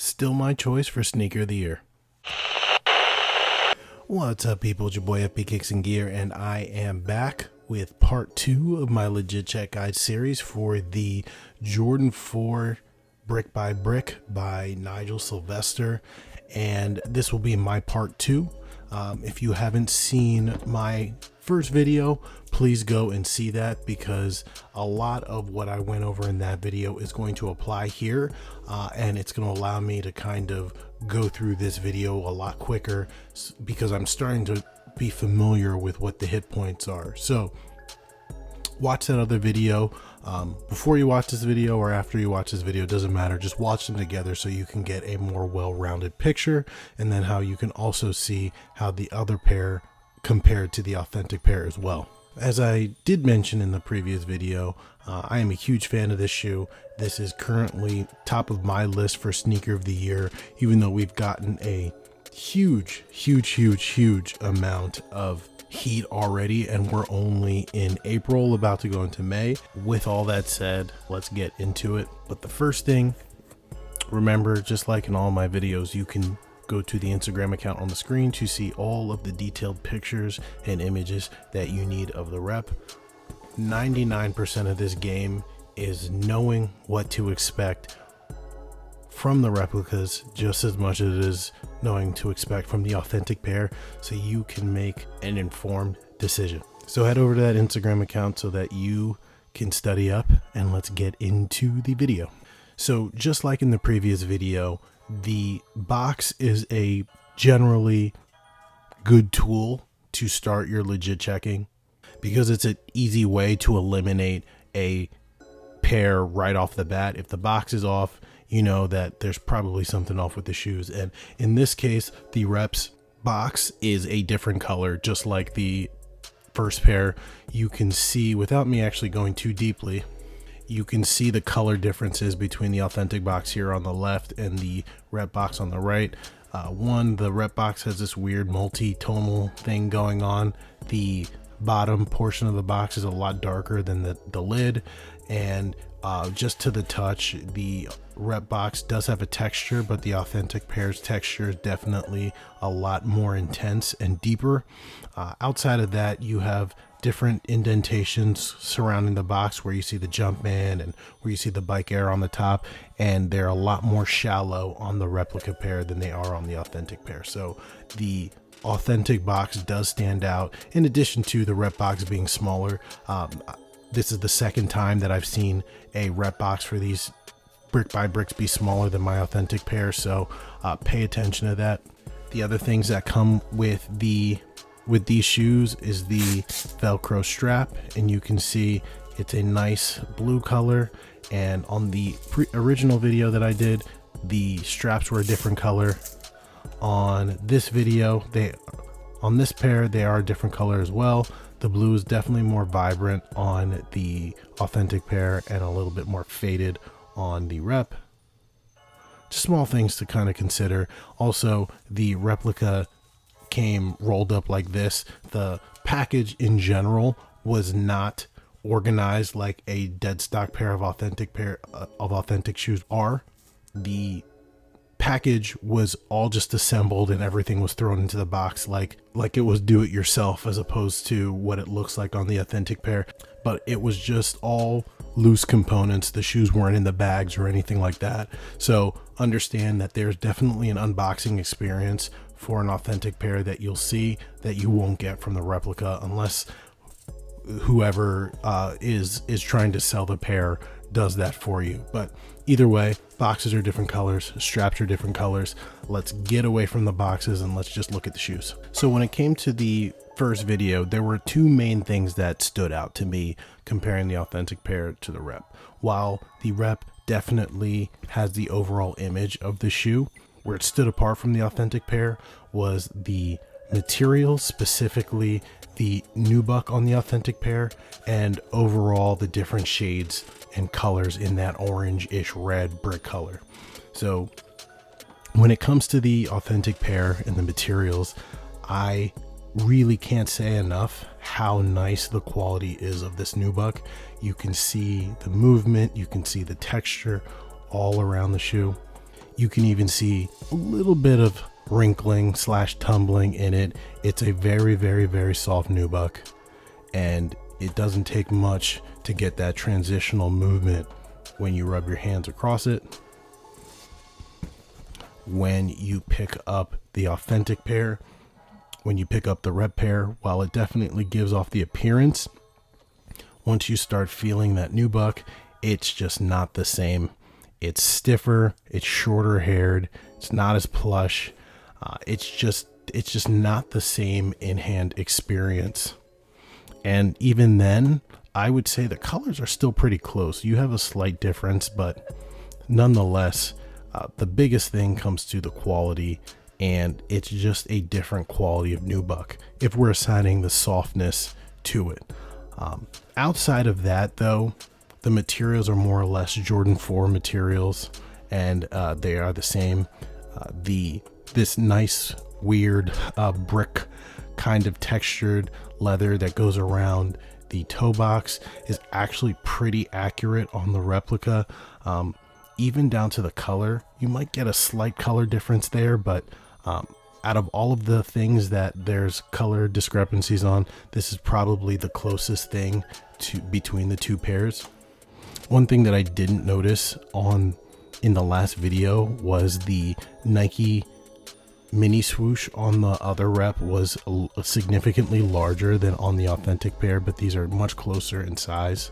Still my choice for sneaker of the year. What's up, people? It's your boy FP Kicks and Gear, and I am back with part 2 of my Legit Check Guide series for the Jordan 4 Brick by Brick by Nigel Sylvester, and this will be my part 2. If you haven't seen my first video, please go and see that, because a lot of what I went over in that video is going to apply here, and it's going to allow me to kind of go through this video a lot quicker, because I'm starting to be familiar with what the hit points are. So watch that other video before you watch this video or after you watch this video, doesn't matter. Just watch them together so you can get a more well-rounded picture, and then how you can also see how the other pair compared to the authentic pair as well. As I did mention in the previous video, I am a huge fan of this shoe. This is currently top of my list for sneaker of the year, even though we've gotten a huge amount of heat already, and we're only in April, about to go into May. With all that said, let's get into it. But the first thing, remember, just like in all my videos, you can go to the Instagram account on the screen to see all of the detailed pictures and images that you need of the rep. 99% of this game is knowing what to expect from the replicas, just as much as it is knowing to expect from the authentic pair, so you can make an informed decision. So head over to that Instagram account so that you can study up, and let's get into the video. So just like in the previous video, the box is a generally good tool to start your legit checking, because it's an easy way to eliminate a pair right off the bat. If the box is off, you know that there's probably something off with the shoes. And in this case, the reps box is a different color, just like the first pair. You can see, without me actually going too deeply, you can see the color differences between the authentic box here on the left and the rep box on the right. The rep box has this weird multi-tonal thing going on. The bottom portion of the box is a lot darker than the lid, and just to the touch, the rep box does have a texture, but the authentic pair's texture is definitely a lot more intense and deeper. Outside of that, you have different indentations surrounding the box where you see the Jumpman and where you see the Bike Air on the top, and they're a lot more shallow on the replica pair than they are on the authentic pair. So the authentic box does stand out, in addition to the rep box being smaller. This is the second time that I've seen a rep box for these brick by bricks be smaller than my authentic pair, so pay attention to that. The other things that come with these shoes is the Velcro strap, and you can see it's a nice blue color, and on the original video that I did, the straps were a different color. On this video, on this pair, they are a different color as well. The blue is definitely more vibrant on the authentic pair and a little bit more faded on the rep. Just small things to kind of consider. Also, the replica came rolled up like this. The package in general was not organized like a dead stock pair of authentic shoes are. The package was all just assembled and everything was thrown into the box like it was do it yourself, as opposed to what it looks like on the authentic pair. But it was just all loose components. The shoes weren't in the bags or anything like that. So understand that there's definitely an unboxing experience for an authentic pair that you'll see that you won't get from the replica, unless whoever is trying to sell the pair does that for you. But either way, boxes are different colors, straps are different colors. Let's get away from the boxes and let's just look at the shoes. So when it came to the first video, there were two main things that stood out to me comparing the authentic pair to the rep. While the rep definitely has the overall image of the shoe, where it stood apart from the authentic pair was the material, specifically the nubuck on the authentic pair, and overall the different shades and colors in that orange-ish red brick color. So when it comes to the authentic pair and the materials, I really can't say enough how nice the quality is of this nubuck. You can see the movement, you can see the texture all around the shoe. You can even see a little bit of wrinkling / tumbling in it. It's a very, very, very soft nubuck, and it doesn't take much to get that transitional movement when you rub your hands across it. When you pick up the authentic pair, when you pick up the rep pair, while it definitely gives off the appearance, once you start feeling that nubuck, it's just not the same. It's stiffer, it's shorter haired, it's not as plush. It's just not the same in-hand experience. And even then, I would say the colors are still pretty close. You have a slight difference, but nonetheless, the biggest thing comes to the quality, and it's just a different quality of nubuck if we're assigning the softness to it. Outside of that, though, the materials are more or less Jordan 4 materials, and they are the same. This nice, weird brick kind of textured leather that goes around the toe box is actually pretty accurate on the replica. Even down to the color, you might get a slight color difference there, but out of all of the things that there's color discrepancies on, this is probably the closest thing to between the two pairs. One thing that I didn't notice in the last video was the Nike mini swoosh on the other rep was significantly larger than on the authentic pair, but these are much closer in size.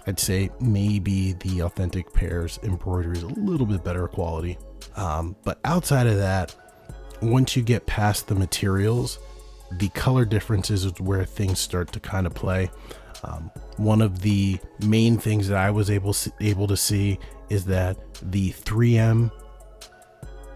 I'd say maybe the authentic pair's embroidery is a little bit better quality. But outside of that, once you get past the materials, the color differences is where things start to kind of play. One of the main things that I was able to see is that the 3M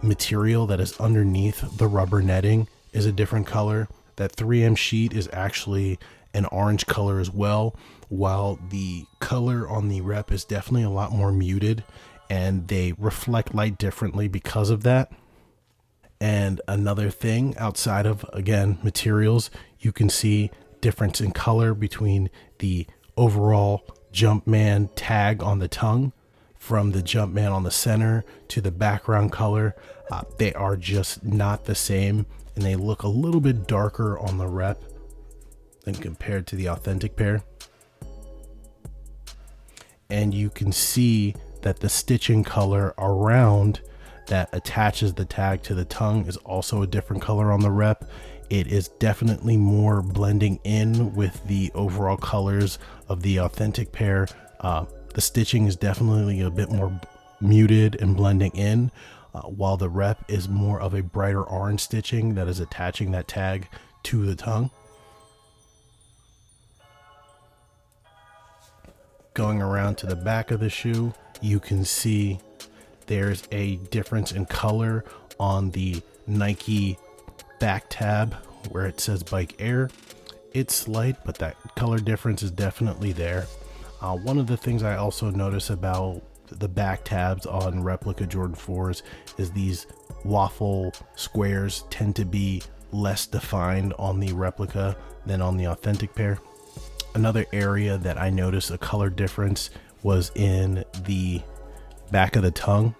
material that is underneath the rubber netting is a different color. That 3M sheet is actually an orange color as well, while the color on the rep is definitely a lot more muted, and they reflect light differently because of that. And another thing outside of, again, materials, you can see difference in color between the overall Jumpman tag on the tongue from the Jumpman on the center to the background color. They are just not the same, and they look a little bit darker on the rep than compared to the authentic pair. And you can see that the stitching color around that attaches the tag to the tongue is also a different color on the rep. It is definitely more blending in with the overall colors of the authentic pair. The stitching is definitely a bit more muted and blending in, while the rep is more of a brighter orange stitching that is attaching that tag to the tongue. Going around to the back of the shoe, you can see there's a difference in color on the Nike back tab where it says Bike Air. It's slight, but that color difference is definitely there. One of the things I also notice about the back tabs on replica Jordan 4s is these waffle squares tend to be less defined on the replica than on the authentic pair. Another area that I noticed a color difference was in the back of the tongue.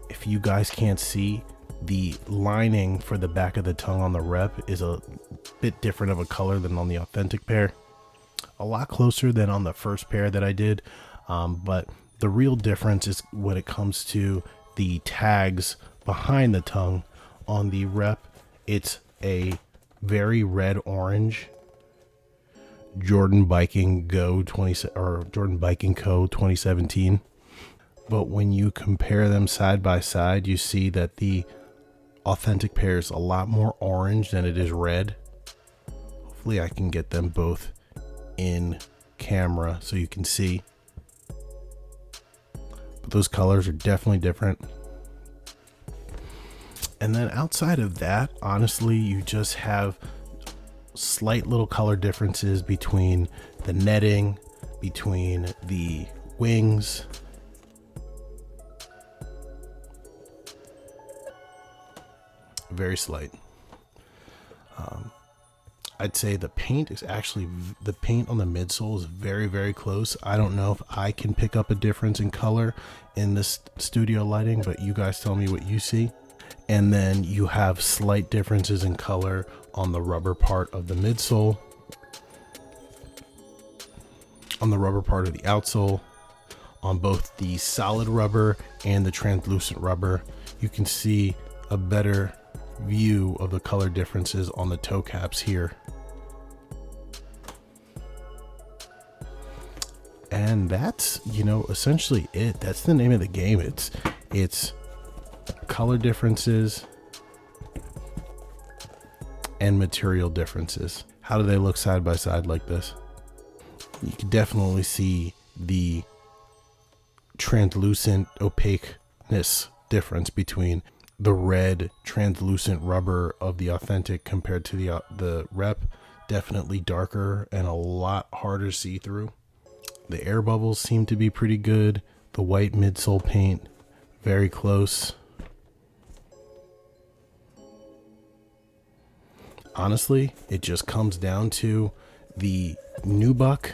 If you guys can't see, the lining for the back of the tongue on the rep is a bit different of a color than on the authentic pair. A lot closer than on the first pair that I did, but the real difference is when it comes to the tags behind the tongue. On the rep, it's a very red orange Jordan Biking Co 2017. But when you compare them side by side, you see that the authentic pair is a lot more orange than it is red. Hopefully I can get them both in camera so you can see. But those colors are definitely different. And then outside of that, honestly, you just have slight little color differences between the netting, between the wings. Very slight. I'd say the paint is actually, the paint on the midsole is very, very close. I don't know if I can pick up a difference in color in this studio lighting, but you guys tell me what you see. And then you have slight differences in color on the rubber part of the midsole, on the rubber part of the outsole, on both the solid rubber and the translucent rubber. You can see a better view of the color differences on the toe caps here. And that's, you know, essentially it. That's the name of the game. It's color differences and material differences. How do they look side by side like this? You can definitely see the translucent opaqueness difference between the red translucent rubber of the authentic compared to the rep. Definitely darker and a lot harder to see through. The air bubbles seem to be pretty good. The white midsole paint, very close. Honestly, it just comes down to the nubuck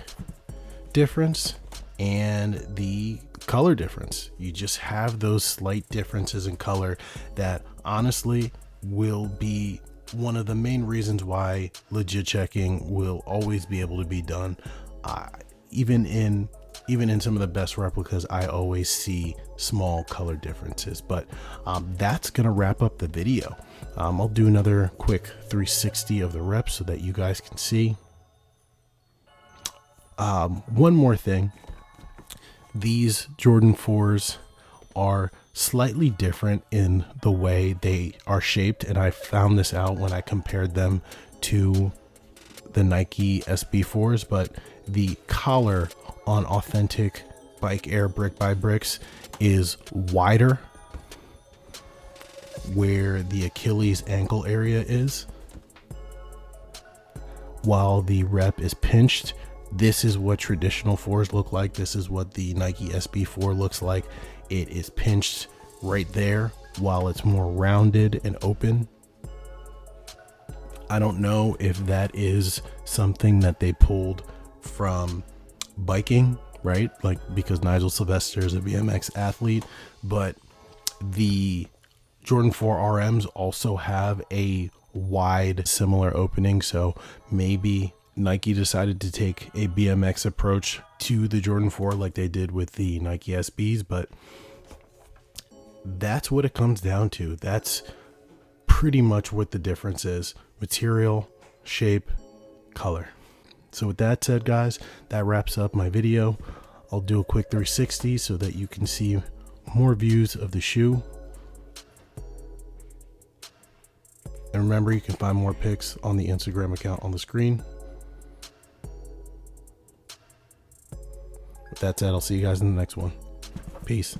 difference and the color difference. You just have those slight differences in color that honestly will be one of the main reasons why legit checking will always be able to be done. Even in some of the best replicas, I always see small color differences. But that's gonna wrap up the video. I'll do another quick 360 of the reps so that you guys can see. One more thing, these Jordan 4s are slightly different in the way they are shaped, and I found this out when I compared them to the Nike SB4s, but the collar on authentic Bike Air Brick by Bricks is wider where the Achilles ankle area is, while the rep is pinched. This is what traditional 4s look like. This is what the Nike SB4 looks like. It is pinched right there while it's more rounded and open. I don't know if that is something that they pulled from biking, right? Like, because Nigel Sylvester is a BMX athlete, but the Jordan 4 RMs also have a wide similar opening. So maybe Nike decided to take a BMX approach to the Jordan 4 like they did with the Nike SBs, but that's what it comes down to. That's pretty much what the difference is: material, shape, color. So with that said, guys, that wraps up my video. I'll do a quick 360 so that you can see more views of the shoe. And remember, you can find more pics on the Instagram account on the screen. With that said, I'll see you guys in the next one. Peace.